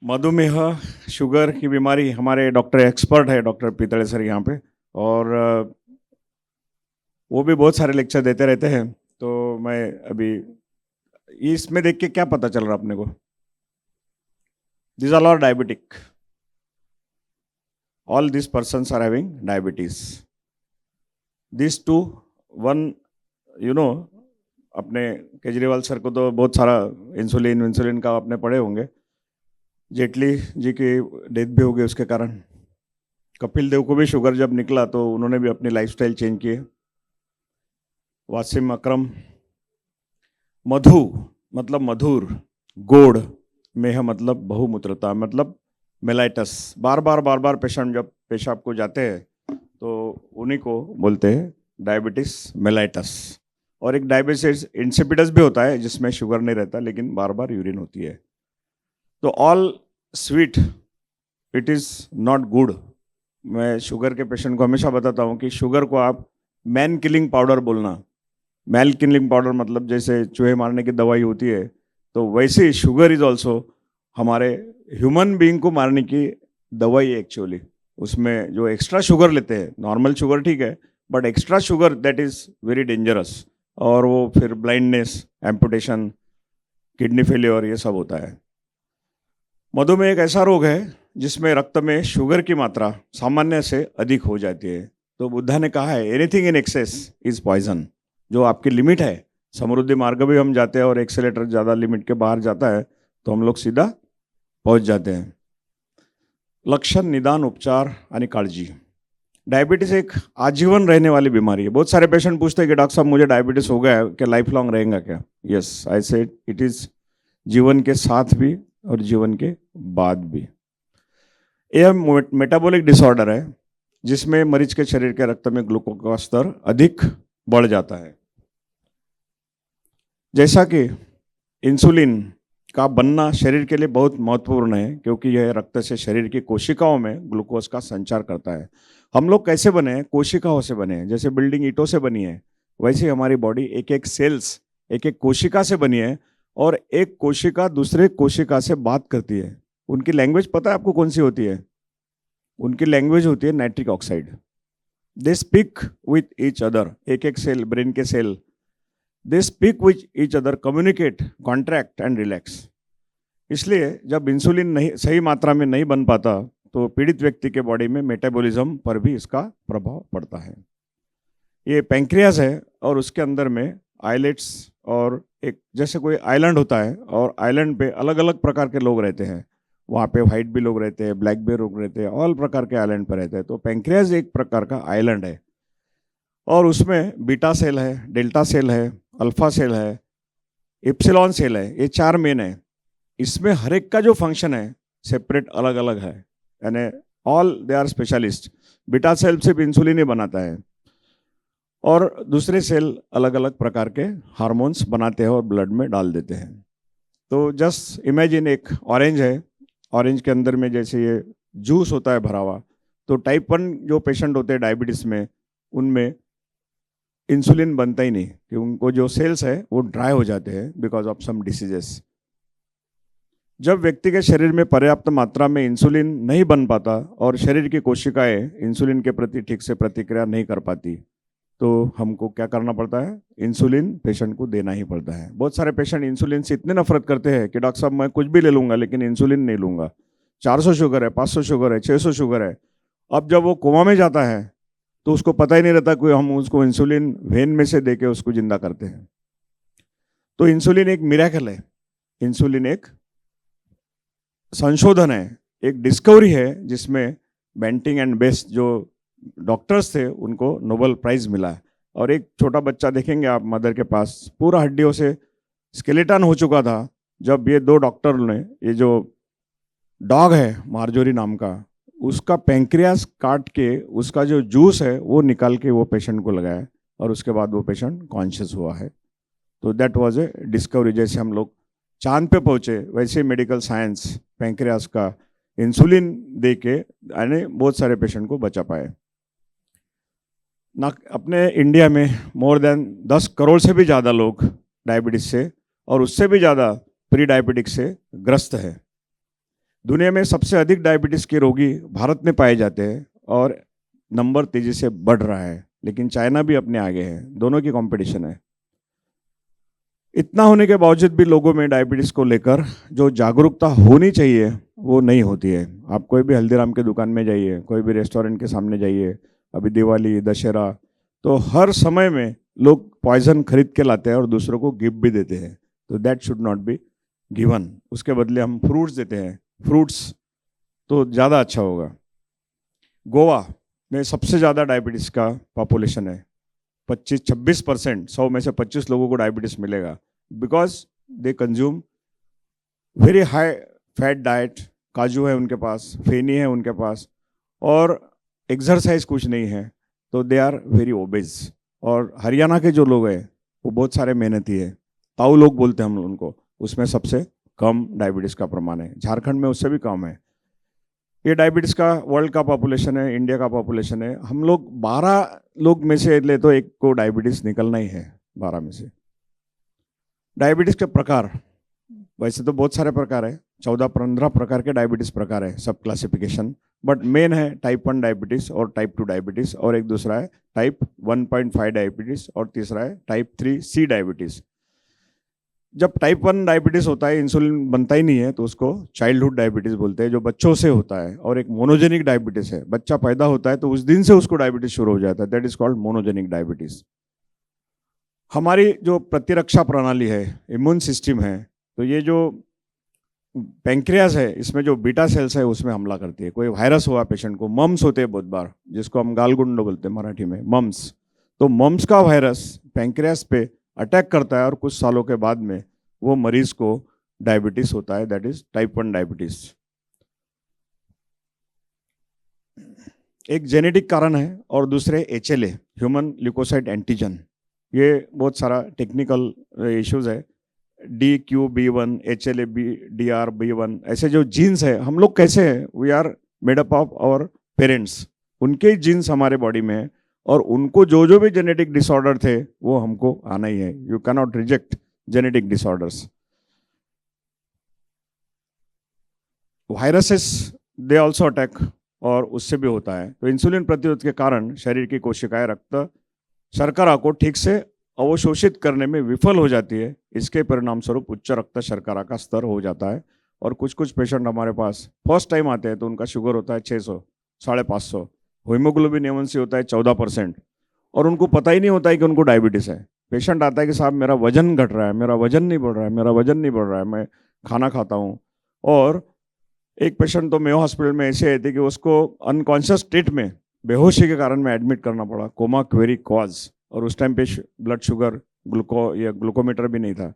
मधुमेह, शुगर की बीमारी, हमारे डॉक्टर एक्सपर्ट है डॉक्टर पीतड़े सर यहाँ पे। और वो भी बहुत सारे लेक्चर देते रहते हैं। तो मैं अभी इसमें देख के क्या पता चल रहा अपने को, this are all diabetic, all this persons are having diabetes. This two one, you know, अपने केजरीवाल सर को तो बहुत सारा इंसुलिन इंसुलिन का आपने पढ़े होंगे। जेटली जी की डेथ भी हो गई उसके कारण। कपिल देव को भी शुगर जब निकला तो उन्होंने भी अपनी लाइफस्टाइल चेंज किए। वासिम अकरम। मधु मतलब मधुर, गोड़, मेह मतलब बहुमूत्रता, मतलब मेलाइटस। बार बार पेशेंट जब पेशाब को जाते हैं तो उन्हीं को बोलते हैं डायबिटिस मेलाइटस। और एक डायबिटिस इंसिपिडस भी होता है जिसमें शुगर नहीं रहता लेकिन बार बार यूरिन होती है। तो all sweet it is not good. मैं शुगर के पेशेंट को हमेशा बताता हूँ कि शुगर को आप मैन किलिंग पाउडर बोलना। मैन किलिंग पाउडर मतलब जैसे चूहे मारने की दवाई होती है, तो वैसे ही शुगर इज ऑल्सो हमारे ह्यूमन बीइंग को मारने की दवाई है एक्चुअली। उसमें जो एक्स्ट्रा शुगर लेते हैं, नॉर्मल शुगर ठीक है, but extra sugar that is very dangerous. और वो फिर ब्लाइंडनेस, एम्पुटेशन, किडनी फेलियर, ये सब होता है। मधुमेह एक ऐसा रोग है जिसमें रक्त में शुगर की मात्रा सामान्य से अधिक हो जाती है। तो बुद्धा ने कहा है anything in excess is poison. जो आपकी लिमिट है, समृद्धि मार्ग भी हम जाते हैं और एक्सेलेटर ज़्यादा लिमिट के बाहर जाता है तो हम लोग सीधा पहुंच जाते हैं। लक्षण, निदान, उपचार आणि काळजी। डायबिटीज एक आजीवन रहने वाली बीमारी है। बहुत सारे पेशेंट पूछते हैं कि डॉक्टर साहब मुझे डायबिटीज हो गया है, क्या लाइफ लॉन्ग रहेगा क्या? यस, आई से इट इज जीवन के साथ भी और जीवन के बाद भी। यह मेटाबॉलिक डिसऑर्डर है जिसमें मरीज के शरीर के रक्त में ग्लूकोज का स्तर अधिक बढ़ जाता है। जैसा कि इंसुलिन का बनना शरीर के लिए बहुत महत्वपूर्ण है क्योंकि यह रक्त से शरीर की कोशिकाओं में ग्लूकोज का संचार करता है। हम लोग कैसे बने हैं? कोशिकाओं से बने हैं। जैसे बिल्डिंग ईंटों से बनी है वैसे हमारी बॉडी एक एक सेल्स, एक एक कोशिका से बनी है। और एक कोशिका दूसरे कोशिका से बात करती है। उनकी लैंग्वेज पता है आपको कौन सी होती है? उनकी लैंग्वेज होती है nitric oxide. They speak with each other. एक एक सेल, ब्रेन के cell, they speak with each other, communicate, contract and relax. इसलिए जब इंसुलिन नहीं सही मात्रा में नहीं बन पाता तो पीड़ित व्यक्ति के बॉडी में मेटाबॉलिज्म पर भी इसका प्रभाव पड़ता है। ये पैंक्रियाज है और उसके अंदर में आइलेट्स, और एक जैसे कोई आइलैंड होता है और आइलैंड पे अलग अलग प्रकार के लोग रहते हैं। वहाँ पे वाइट भी लोग रहते हैं, ब्लैक भी लोग रहते हैं, ऑल प्रकार के आइलैंड पर रहते हैं। तो पैंक्रियाज एक प्रकार का आइलैंड है और उसमें बीटा सेल है, डेल्टा सेल है, अल्फा सेल है, एप्सिलॉन सेल है। ये चार मेन है। इसमें हर एक का जो फंक्शन है सेपरेट अलग अलग है, यानी all they are specialist. Beta cell सिर्फ इंसुलिन ही बनाता है और दूसरे सेल अलग अलग प्रकार के हार्मोन्स बनाते हैं और ब्लड में डाल देते हैं। तो जस्ट इमेजिन एक ऑरेंज है, ऑरेंज के अंदर में जैसे ये जूस होता है भरा हुआ, तो टाइप 1 जो पेशेंट होते हैं डायबिटीज में, उनमें इंसुलिन बनता ही नहीं कि उनको जो सेल्स है वो ड्राई हो जाते हैं बिकॉज ऑफ सम डिसीजेस। जब व्यक्ति के शरीर में पर्याप्त मात्रा में इंसुलिन नहीं बन पाता और शरीर की कोशिकाएं इंसुलिन के प्रति ठीक से प्रतिक्रिया नहीं कर पाती तो हमको क्या करना पड़ता है? इंसुलिन पेशेंट को देना ही पड़ता है। बहुत सारे पेशेंट इंसुलिन से इतने नफरत करते हैं कि डॉक्टर साहब मैं कुछ भी ले लूंगा लेकिन इंसुलिन नहीं लूंगा। 400 शुगर है, 500 शुगर है, 600 शुगर है। अब जब वो कोमा में जाता है तो उसको पता ही नहीं रहता कि हम उसको इंसुलिन वेन में से देके उसको जिंदा करते हैं। तो इंसुलिन एक मिरेकल है। इंसुलिन एक संशोधन है, एक डिस्कवरी है जिसमें बेंटिंग एंड बेस्ट जो डॉक्टर्स थे उनको नोबेल प्राइज मिला है। और एक छोटा बच्चा देखेंगे आप मदर के पास, पूरा हड्डियों से स्केलेटन हो चुका था। जब ये दो डॉक्टर ने, ये जो डॉग है मार्जोरी नाम का, उसका पैंक्रियास काट के उसका जो जूस है वो निकाल के वो पेशेंट को लगाया और उसके बाद वो पेशेंट कॉन्शियस हुआ है। तो दैट वाज ए डिस्कवरी। जैसे हम लोग चांद पे पहुंचे वैसे मेडिकल साइंस पैंक्रियास का इंसुलिन दे के यानी बहुत सारे पेशेंट को बचा पाए। ना अपने इंडिया में मोर देन 10 करोड़ से भी ज़्यादा लोग डायबिटीज से और उससे भी ज़्यादा प्री डायबिटिक से ग्रस्त है। दुनिया में सबसे अधिक डायबिटीज के रोगी भारत में पाए जाते हैं और नंबर तेजी से बढ़ रहा है, लेकिन चाइना भी अपने आगे है, दोनों की कंपटीशन है। इतना होने के बावजूद भी लोगों में डायबिटीज को लेकर जो जागरूकता होनी चाहिए वो नहीं होती है। आप कोई भी हल्दीराम के दुकान में जाइए, कोई भी रेस्टोरेंट के सामने जाइए, अभी दिवाली दशहरा, तो हर समय में लोग पॉइजन खरीद के लाते हैं और दूसरों को गिफ्ट भी देते हैं। तो that should not be given, उसके बदले हम फ्रूट्स देते हैं, फ्रूट्स तो ज़्यादा अच्छा होगा। गोवा में सबसे ज़्यादा डायबिटीज़ का पॉपुलेशन है, 25-26%, 100 में से 25 लोगों को डायबिटीज मिलेगा, because they consume very high fat diet. काजू है उनके पास, फेनी है उनके पास, और एक्सरसाइज कुछ नहीं है, तो दे आर वेरी ओबेज। और हरियाणा के जो लोग हैं वो बहुत सारे मेहनती है, ताऊ लोग बोलते हैं हम उनको, उसमें सबसे कम डायबिटीज़ का प्रमाण है। झारखंड में उससे भी कम है। ये डायबिटीज़ का वर्ल्ड का पॉपुलेशन है, इंडिया का पॉपुलेशन है। हम लोग 12 लोग में से ले तो एक को डायबिटीज़ निकलना ही है, 12 में से। डायबिटीज़ के प्रकार, वैसे तो बहुत सारे प्रकार है, 14-15 प्रकार के डायबिटीज़ प्रकार है, सब क्लासिफिकेशन, बट मेन है टाइप 1 डायबिटीज़ और टाइप 2 डायबिटीज़, और एक दूसरा है टाइप 1.5 डायबिटीज़, और तीसरा है टाइप 3C डायबिटीज़। जब टाइप 1 डायबिटीज़ होता है, इंसुलिन बनता ही नहीं है, तो उसको चाइल्डहुड डायबिटीज़ बोलते हैं, जो बच्चों से होता है। और एक मोनोजेनिक डायबिटीज़ है, बच्चा पैदा होता है तो उस दिन से उसको डायबिटीज़ शुरू हो जाता है, that is called monogenic diabetes. हमारी जो प्रतिरक्षा प्रणाली है, इम्यून सिस्टम है, तो ये जो पैंक्रियाज है, इसमें जो बीटा सेल्स है उसमें हमला करती है। कोई वायरस हुआ पेशेंट को, मम्स होते हैं बहुत बार, जिसको हम गालगुंडो बोलते हैं मराठी में, मम्स, तो मम्स का वायरस पैंक्रियाज पे अटैक करता है और कुछ सालों के बाद में वो मरीज को डायबिटीज होता है, दैट इज टाइप 1 डायबिटीज। एक जेनेटिक कारण है और दूसरे HLA, ह्यूमन ल्यूकोसाइट एंटीजन। ये बहुत सारा टेक्निकल इश्यूज है, DQB1, HLA-B, DR-B1, ऐसे जो जीन्स है, हम लोग कैसे हैं, we are made up of our parents, उनके जीन्स हमारे बॉडी में है, और उनको जो जो भी जेनेटिक डिसऑर्डर थे वो हमको आना ही है। You can not reject genetic disorders. Viruses they also attack, और उससे भी होता है। तो इंसुलिन प्रतिरोध के कारण शरीर की कोशिकाएं रक्त शर्करा को ठीक से अवशोषित करने में विफल हो जाती है। इसके परिणाम स्वरूप उच्च रक्त शर्करा का स्तर हो जाता है। और कुछ कुछ पेशेंट हमारे पास फर्स्ट टाइम आते हैं तो उनका शुगर होता है 600, 550, हीमोग्लोबिन A1C होता है 14%, और उनको पता ही नहीं होता है कि उनको डायबिटीज़ है। पेशेंट आता है कि साहब मेरा वजन घट रहा है, मेरा वजन नहीं बढ़ रहा है, मेरा वजन नहीं बढ़ रहा है, मैं खाना खाता हूँ। और एक पेशेंट तो मेयो हॉस्पिटल में ऐसे आए थे कि उसको अनकॉन्शियस स्टेट में बेहोशी के कारण में एडमिट करना पड़ा, कोमा क्वेरी कॉज, और उस टाइम पे ब्लड शुगर या ग्लूकोमीटर भी नहीं था।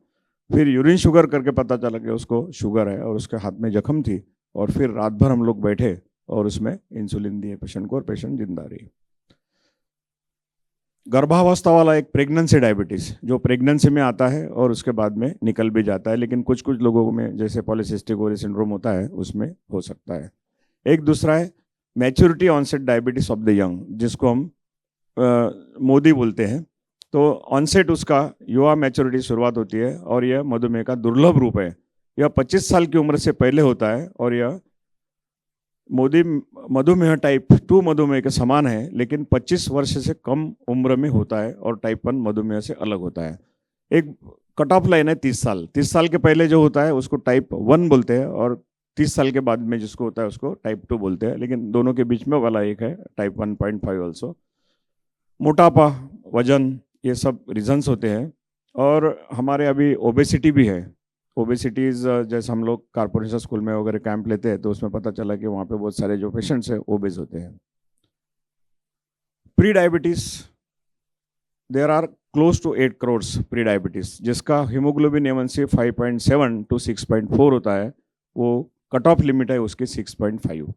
फिर यूरिन शुगर करके पता चला कि उसको शुगर है, और उसके हाथ में जख्म थी, और फिर रात भर हम लोग बैठे और उसमें इंसुलिन दिए पेशेंट को, और पेशेंट जिंदा रही। गर्भावस्था वाला एक प्रेगनेंसी डायबिटीज़, जो प्रेगनेंसी में आता है और उसके बाद में निकल भी जाता है, लेकिन कुछ कुछ लोगों में जैसे पॉलीसिस्टिक ओवरी सिंड्रोम होता है उसमें हो सकता है। एक दूसरा है maturity onset diabetes of the young, जिसको हम मोदी बोलते हैं। तो ऑनसेट उसका युवा मैच्योरिटी शुरुआत होती है, और यह मधुमेह का दुर्लभ रूप है। यह 25 साल की उम्र से पहले होता है, और यह मोदी मधुमेह टाइप 2 मधुमेह के समान है, लेकिन 25 वर्ष से कम उम्र में होता है, और टाइप 1 मधुमेह से अलग होता है। एक कट ऑफ लाइन है 30 साल। 30 साल के पहले जो होता है उसको टाइप 1 बोलते हैं, और 30 साल के बाद में जिसको होता है उसको टाइप 2 बोलते हैं, लेकिन दोनों के बीच में वाला एक है टाइप 1.5 ऑल्सो। मोटापा, वजन, ये सब रीजंस होते हैं। और हमारे अभी ओबेसिटी भी है। ओबेसिटीज जैसे हम लोग कारपोरेशन स्कूल में वगैरह कैंप लेते हैं तो उसमें पता चला कि वहाँ पे बहुत सारे जो पेशेंट्स हैं ओबेज होते हैं। Pre diabetes, there are close to 8 crore pre diabetes, जिसका हीमोग्लोबिन A1C 5.7 to 6.4 होता है, वो कट ऑफ लिमिट है उसकी 6.5।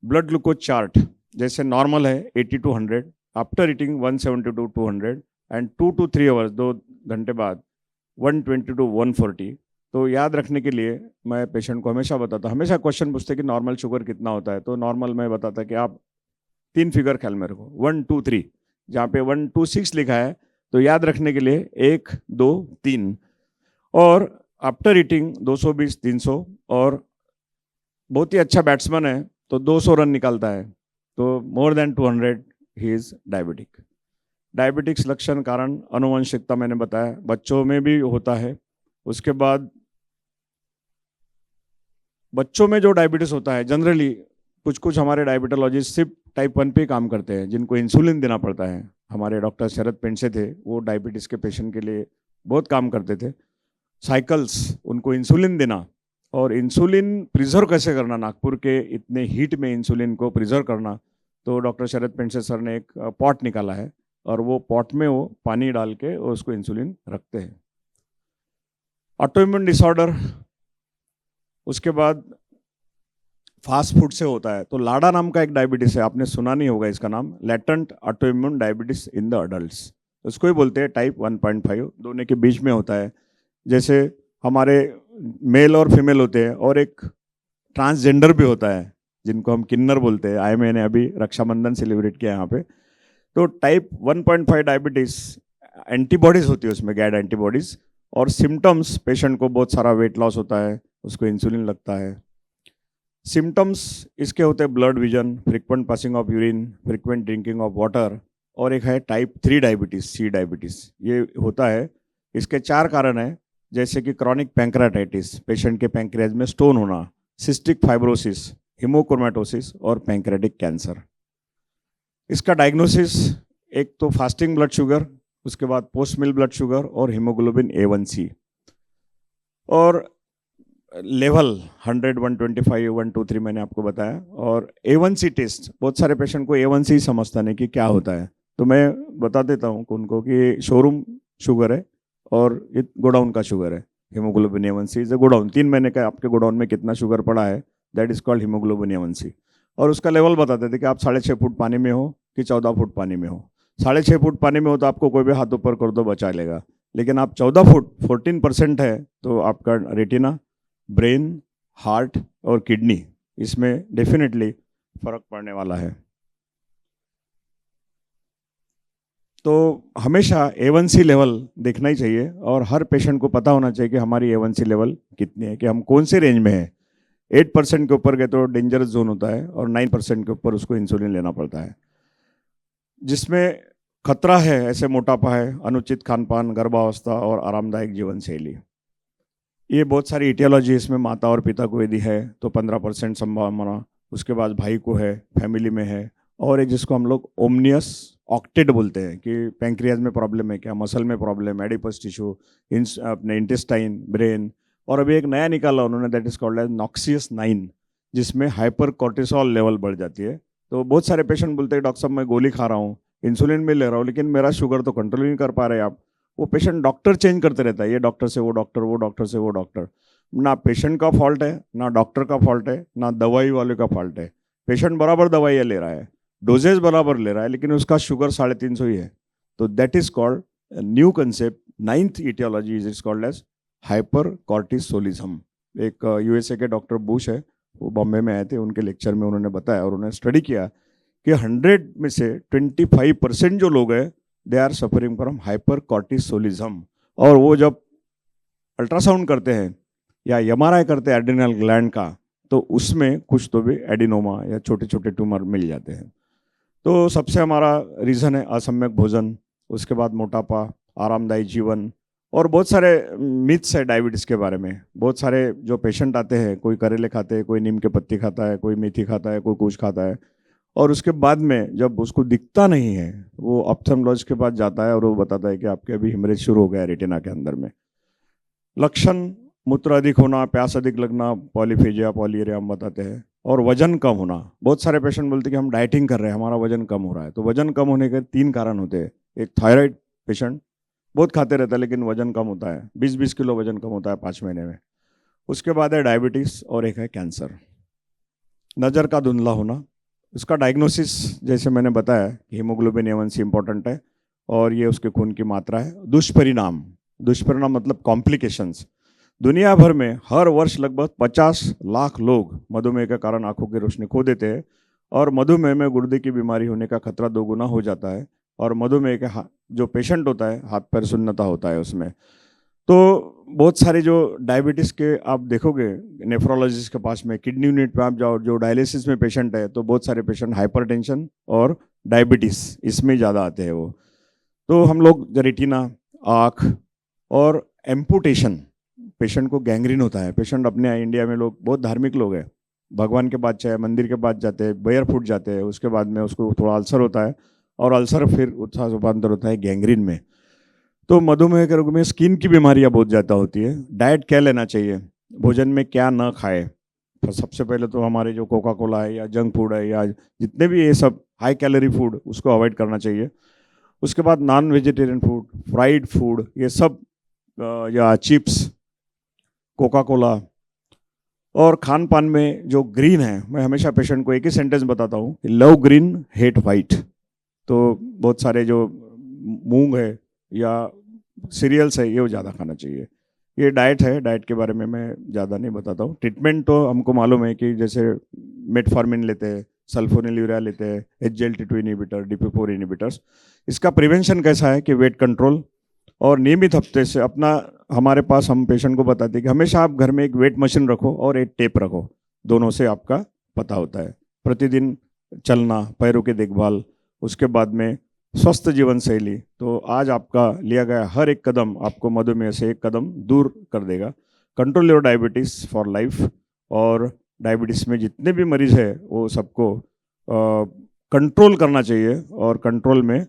ब्लड ग्लूकोज चार्ट जैसे नॉर्मल है 80 to 100, after eating 170 to 200, and 2 to 3 hours, 2 घंटे बाद 120 to 140। तो याद रखने के लिए मैं पेशेंट को हमेशा बताता, हमेशा क्वेश्चन पूछते कि नॉर्मल शुगर कितना होता है, तो नॉर्मल मैं बताता कि आप 3 फिगर ख्याल में रखो, 1 2 3, जहाँ पे 126 लिखा है तो याद रखने के लिए 1 2 3, और आफ्टर ईटिंग 220 300, और बहुत ही अच्छा बैट्समैन है तो 200 रन निकालता है, तो more than 200 he is diabetic. Diabetics लक्षण कारण अनुवंशिकता मैंने बताया, बच्चों में भी होता है। उसके बाद बच्चों में जो डायबिटीज होता है जनरली, कुछ कुछ हमारे डायबिटोलॉजिस्ट सिर्फ टाइप 1 पे काम करते हैं, जिनको इंसुलिन देना पड़ता है। हमारे डॉक्टर शरद पेंडसे थे, वो डायबिटीज के पेशेंट के लिए बहुत काम करते थे। साइकिल्स, उनको इंसुलिन देना, और इंसुलिन प्रिजर्व कैसे करना, नागपुर के इतने हीट में इंसुलिन को प्रिजर्व करना, तो डॉक्टर शरद पेंडसे सर ने एक पॉट निकाला है, और वो पॉट में वो पानी डाल के और उसको इंसुलिन रखते हैं। ऑटोइम्यून डिसऑर्डर, उसके बाद फास्ट फूड से होता है, तो लाडा नाम का एक डायबिटीज है, आपने सुना नहीं होगा इसका नाम, latent autoimmune diabetes in the adults, उसको ही बोलते हैं टाइप 1.5, दोनों के बीच में होता है। जैसे हमारे मेल और फीमेल होते हैं, और एक ट्रांसजेंडर भी होता है जिनको हम किन्नर बोलते हैं। मैंने अभी रक्षाबंधन सेलिब्रेट किया यहाँ पे। तो टाइप 1.5 डायबिटीज, एंटीबॉडीज होती है उसमें, गैड एंटीबॉडीज, और सिम्टम्स, पेशेंट को बहुत सारा वेट लॉस होता है, उसको इंसुलिन लगता है। सिम्टम्स इसके होते हैं blood vision, frequent passing of urine, frequent drinking of water, और एक है टाइप 3 डायबिटीज, सी डायबिटीज, ये होता है। इसके 4 कारण हैं, जैसे कि क्रॉनिक पैंक्राटाइटिस, पेशेंट के पैंक्रियाज में स्टोन होना, सिस्टिक फाइब्रोसिस, हीमोक्रोमेटोसिस और पैंक्रेटिक कैंसर। इसका डायग्नोसिस, एक तो फास्टिंग ब्लड शुगर, उसके बाद पोस्ट मील ब्लड शुगर और हीमोग्लोबिन A1C, और लेवल 100, 125, 123 मैंने आपको बताया। और A1C टेस्ट, बहुत सारे पेशेंट को A1C समझता नहीं कि क्या होता है, तो मैं बता देता हूँ उनको कि शोरूम शुगर है और ये गोडाउन का शुगर है। हीमोग्लोबिन A1C इज गोडाउन, 3 महीने का आपके गोडाउन में कितना शुगर पड़ा है, that is called haemoglobin A1C। और उसका लेवल बताते थे कि आप 6.5 फुट पानी में हो कि 14 फुट पानी में हो। 6.5 फुट पानी में हो तो आपको कोई भी हाथ ऊपर कर दो बचा लेगा, लेकिन आप 14 फुट 14% है तो आपका रेटिना, ब्रेन, हार्ट और किडनी, इसमें डेफिनेटली फर्क पड़ने वाला है। तो हमेशा A1C लेवल देखना ही चाहिए, और हर पेशेंट को पता होना चाहिए कि हमारी A1C लेवल कितनी है, कि हम कौन से रेंज में है। 8% के ऊपर गए तो डेंजरस जोन होता है, और 9% के ऊपर उसको इंसुलिन लेना पड़ता है। जिसमें खतरा है ऐसे मोटापा है, अनुचित खान पान, गर्भावस्था और आरामदायक जीवन शैली। ये बहुत सारी इटियोलॉजी इसमें, माता और पिता को यदि है तो 15% संभावना, उसके बाद भाई को है, फैमिली में है, और एक जिसको हम लोग ओमनियस ऑक्टेट बोलते हैं कि पैंक्रियाज में प्रॉब्लम है क्या, मसल में प्रॉब्लम, एडिपस टिश्यू, अपने इंटेस्टाइन, ब्रेन, और अभी एक नया निकाला उन्होंने, that is called as noxious 9, जिसमें हाइपर कॉर्टिसोल लेवल बढ़ जाती है। तो बहुत सारे पेशेंट बोलते हैं डॉक्टर साहब मैं गोली खा रहा हूँ, इंसुलिन भी ले रहा हूँ, लेकिन मेरा शुगर तो कंट्रोल नहीं कर पा रहे आप। वो पेशेंट डॉक्टर चेंज करते रहता है, ये डॉक्टर से वो डॉक्टर, वो डॉक्टर से वो डॉक्टर। ना पेशेंट का फॉल्ट है, ना डॉक्टर का फॉल्ट है, ना दवाई वाले का फॉल्ट है। पेशेंट बराबर दवाइयाँ ले रहा है, डोजेज बराबर ले रहा है, लेकिन उसका शुगर 350 ही है। तो that is called new concept, 9th etiology is called as hypercortisolism. एक USA के डॉक्टर बुश है, वो बॉम्बे में आए थे, उनके लेक्चर में उन्होंने बताया, और उन्होंने स्टडी किया कि 100 में से 25% जो लोग हैं they are suffering from hypercortisolism. और वो जब अल्ट्रासाउंड करते हैं या MRI करते हैं एड्रिनल ग्लैंड का, तो उसमें कुछ तो भी एडिनोमा या छोटे छोटे ट्यूमर मिल जाते हैं। तो सबसे हमारा रीज़न है असम्यक भोजन, उसके बाद मोटापा, आरामदायी जीवन, और बहुत सारे मिथ्स है डायबिटीज़ के बारे में। बहुत सारे जो पेशेंट आते हैं, कोई करेले खाते हैं, कोई नीम के पत्ती खाता है, कोई मेथी खाता है, कोई कुछ खाता है, और उसके बाद में जब उसको दिखता नहीं है, वो ऑप्थेल्मोलॉजिस्ट के पास जाता है और वो बताता है कि आपके अभी हेमरेज शुरू हो गया है रेटिना के अंदर में। लक्षण, मूत्र अधिक होना, प्यास अधिक लगना, पॉलीफेजिया, पॉलीरिया हम बताते हैं, और वजन कम होना। बहुत सारे पेशेंट बोलते हैं कि हम डाइटिंग कर रहे हैं, हमारा वजन कम हो रहा है। तो वजन कम होने के 3 कारण होते हैं। एक थायराइड, पेशेंट बहुत खाते रहता है लेकिन वजन कम होता है, 20-20 किलो वजन कम होता है 5 महीने में। उसके बाद है डायबिटीज़, और एक है कैंसर। नज़र का धुंधला होना, उसका डायग्नोसिस जैसे मैंने बताया, हीमोग्लोबिन A1C इंपॉर्टेंट है, और ये उसके खून की मात्रा है। दुष्परिणाम, दुष्परिणाम मतलब कॉम्प्लिकेशंस। दुनिया भर में हर वर्ष लगभग 50 लाख लोग मधुमेह के कारण आंखों की रोशनी खो देते हैं, और मधुमेह में गुर्दे की बीमारी होने का खतरा 2 गुना हो जाता है, और मधुमेह के जो पेशेंट होता है हाथ पैर सुन्नता होता है उसमें। तो बहुत सारे जो डायबिटीज़ के आप देखोगे नेफ्रोलॉजिस्ट के पास में, किडनी यूनिट में आप जाओ, जो डायलिसिस में पेशेंट है, तो बहुत सारे पेशेंट हाइपरटेंशन और डायबिटीज़ इसमें ज़्यादा आते हैं वो। तो हम लोग रेटिना, आँख और एम्पुटेशन, पेशेंट को गैंग्रीन होता है, पेशेंट अपने इंडिया में लोग बहुत धार्मिक लोग हैं, भगवान के पास चाहे मंदिर के पास जाते हैं, बेयर फूट जाते हैं, उसके बाद में उसको थोड़ा अल्सर होता है और अल्सर फिर उत्साह रूपांतर होता है गैंग्रीन में। तो मधुमेह के रोग में स्किन की बीमारियां बहुत ज़्यादा होती है। डाइट क्या लेना चाहिए, भोजन में क्या न खाए, तो सबसे पहले तो हमारे जो कोका कोला है या जंक फूड है या जितने भी ये सब हाई कैलोरी फूड, उसको अवॉइड करना चाहिए। उसके बाद non vegetarian food, fried food, ये सब या चिप्स, कोका कोला, और खान पान में जो ग्रीन है, मैं हमेशा पेशेंट को एक ही सेंटेंस बताता हूँ कि लव ग्रीन हेट वाइट। तो बहुत सारे जो मूंग है या सीरियल्स है, ये ज़्यादा खाना चाहिए। ये डाइट है, डाइट के बारे में मैं ज़्यादा नहीं बताता हूँ। ट्रीटमेंट तो हमको मालूम है कि जैसे मेटफॉर्मिन लेते हैं, सल्फोनिलुरिया लेते हैं, SGLT2 इनिबिटर, DP4 इनिबिटर्स। इसका प्रिवेंशन कैसा है कि वेट कंट्रोल और नियमित हफ्ते से अपना, हमारे पास हम पेशेंट को बताते हैं कि हमेशा आप घर में एक वेट मशीन रखो और एक टेप रखो, दोनों से आपका पता होता है। प्रतिदिन चलना, पैरों की देखभाल, उसके बाद में स्वस्थ जीवन शैली, तो आज आपका लिया गया हर एक कदम आपको मधुमेह से एक कदम दूर कर देगा। Control your diabetes for life. और डायबिटीज़ में जितने भी मरीज़ है वो सबको कंट्रोल करना चाहिए। और कंट्रोल में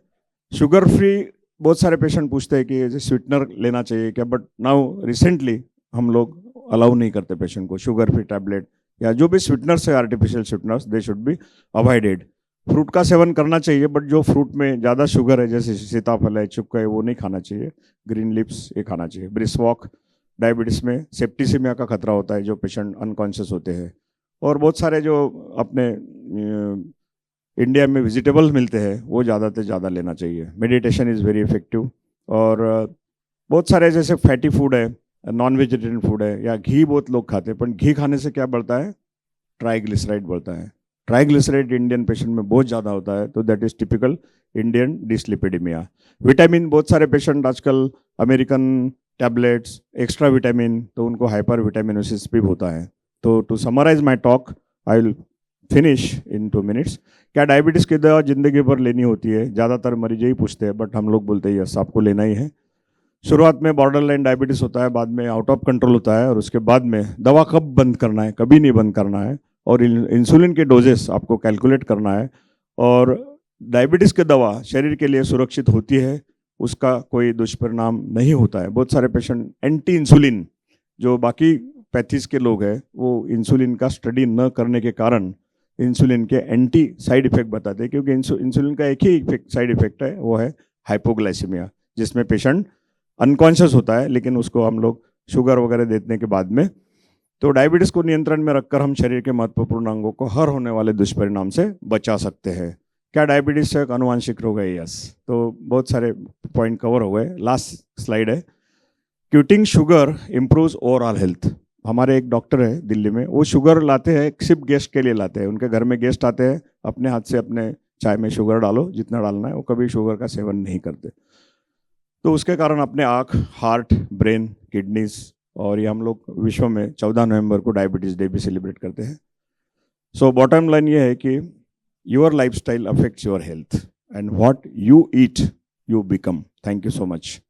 शुगर फ्री, बहुत सारे पेशेंट पूछते हैं कि स्वीटनर लेना चाहिए क्या, बट नाउ रिसेंटली हम लोग अलाउ नहीं करते पेशेंट को शुगर फ्री टैबलेट या जो भी स्वीटनर्स है, artificial sweeteners, they should be avoided. Fruit का सेवन करना चाहिए, बट जो फ्रूट में ज़्यादा शुगर है जैसे सीताफल है, चुक्का है, वो नहीं खाना चाहिए। ग्रीन लिप्स ये खाना चाहिए। ब्रिस्क वॉक, डायबिटीज़ में सेप्टिसिमिया का खतरा होता है, जो पेशेंट अनकॉन्शियस होते हैं। और बहुत सारे जो अपने इंडिया में वेजिटेबल्स मिलते हैं, वो ज़्यादा से ज़्यादा लेना चाहिए। Meditation is very effective. और बहुत सारे जैसे फैटी फूड है, नॉन वेजिटेरियन फूड है, या घी बहुत लोग खाते हैं, पर घी खाने से क्या बढ़ता है, ट्राइग्लिसराइड बढ़ता है। ट्राइग्लिसराइड इंडियन पेशेंट में बहुत ज़्यादा होता है, तो that is typical Indian dyslipidaemia. Vitamin, बहुत सारे पेशेंट आजकल अमेरिकन टैबलेट्स, एक्स्ट्रा विटामिन, तो उनको हाइपर विटामिनोसिस भी होता है। तो to summarise my talk, I will finish in 2 minutes. क्या डायबिटीज़ की दवा जिंदगी भर लेनी होती है? ज़्यादातर मरीज यही पूछते हैं, बट हम लोग बोलते हैं यस, आपको लेना ही है। शुरुआत में बॉर्डर लाइन डायबिटीज़ होता है, बाद में आउट ऑफ कंट्रोल होता है, और उसके बाद में दवा कब बंद करना है, कभी नहीं बंद करना है। और इंसुलिन के डोजेस आपको कैलकुलेट करना है। और डायबिटीज़ की दवा शरीर के लिए सुरक्षित होती है, उसका कोई दुष्परिणाम नहीं होता है। बहुत सारे पेशेंट एंटी इंसुलिन, जो बाकी पैथीज के लोग हैं, वो इंसुलिन का स्टडी न करने के कारण इंसुलिन के एंटी साइड इफेक्ट बताते हैं, क्योंकि इंसुलिन का एक ही साइड इफेक्ट है, वो है हाइपोग्लाइसीमिया, जिसमें पेशेंट अनकॉन्शियस होता है, लेकिन उसको हम लोग शुगर वगैरह देने के बाद में। तो डायबिटीज़ को नियंत्रण में रखकर हम शरीर के महत्वपूर्ण अंगों को हर होने वाले दुष्परिणाम से बचा सकते हैं। क्या डायबिटीज़ एक अनुवांशिक रोग है? यस। तो बहुत सारे पॉइंट कवर हो गए। लास्ट स्लाइड है, क्यूटिंग शुगर इम्प्रूव्स ओवरऑल हेल्थ। हमारे एक डॉक्टर है दिल्ली में, वो शुगर लाते हैं सिर्फ गेस्ट के लिए लाते हैं। उनके घर में गेस्ट आते हैं, अपने हाथ से अपने चाय में शुगर डालो जितना डालना है, वो कभी शुगर का सेवन नहीं करते। तो उसके कारण अपने आँख, हार्ट, ब्रेन, किडनीज, और ये हम लोग विश्व में 14 नवंबर को डायबिटीज़ डे भी सेलिब्रेट करते हैं। सो बॉटम लाइन ये है कि your lifestyle affects your health, and what you eat you become. Thank you so much.